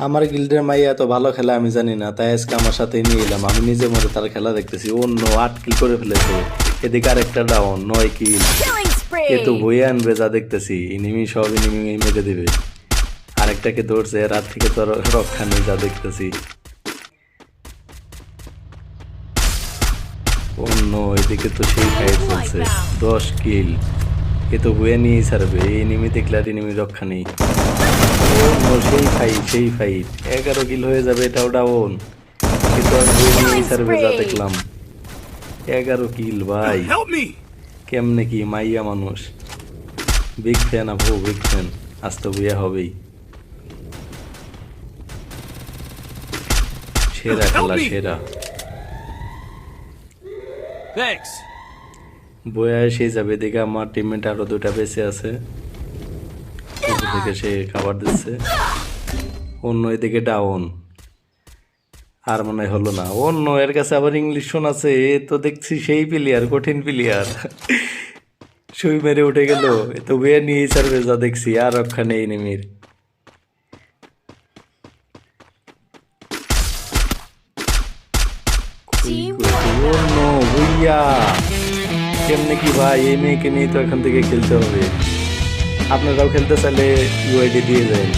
আমার গিল্ডের মাইয়া এত ভালো খেলা আমি জানি না, তাই আজকে আমার সাথে নিয়ে এলাম। আমি নিজে মরে তার খেলা দেখতেছি। অন্য 8 কিল করে ফেলেছে, এদিকে আরেকটা ডাউন 9 কিল। Killing এ তো spree! বইয়ে আনবে যা দেখতেছি, ইনিমি সব ইনিমি মেরে দিবে। আরেকটাকে ধরছে, রাত থেকে তো রক্ষা নেই যা দেখতেছি। অন্য এদিকে তো সেই ফাইট চলছে, 10 কিল। এ তো বইয়ে নিয়েই ছাড়বে, এই ইনিমি দেখলে আর ইনিমি রক্ষা নেই। অন্য সেই ফাইট 11 কিল হয়ে যাবে, এটাও ডাউন। কিন্তু আর বই নিয়েই ছাড়বে যা দেখলাম। 11 কিল ভাই, Help me! কেমনে কি মাইয়া মানুষ। বিগ ফ্যান আপু, বিগ ফ্যান। আজ তো বিয়ে হবেই। সেরা খেলা, সেরা। Thanks. বইয়া এসে যাবে, দেখে আমার টিমমেট আরো 2টা বেঁচে আছে। উপর থেকে সে খাবার দিচ্ছে। অন্য এদিকে ডাউন। আর মনে হয় হলো না। অন্য এর কাছে আবার ইংলিশ শোনাচ্ছে, এ তো দেখছি সেই প্লেয়ার, কঠিন প্লেয়ার। সুই মেরে উঠে গেল, এ তো বইয়া নিয়েই ছাড়বে যা দেখছি, আর রক্ষা নেই নেমির। Team অন্য ভুইয়া, কেমনে কি ভাই, এই মেয়েকে নিয়ে তো এখান থেকে খেলতে হবে। আপনারাও খেলতে চাইলে ইউআইডি দিয়ে দেন।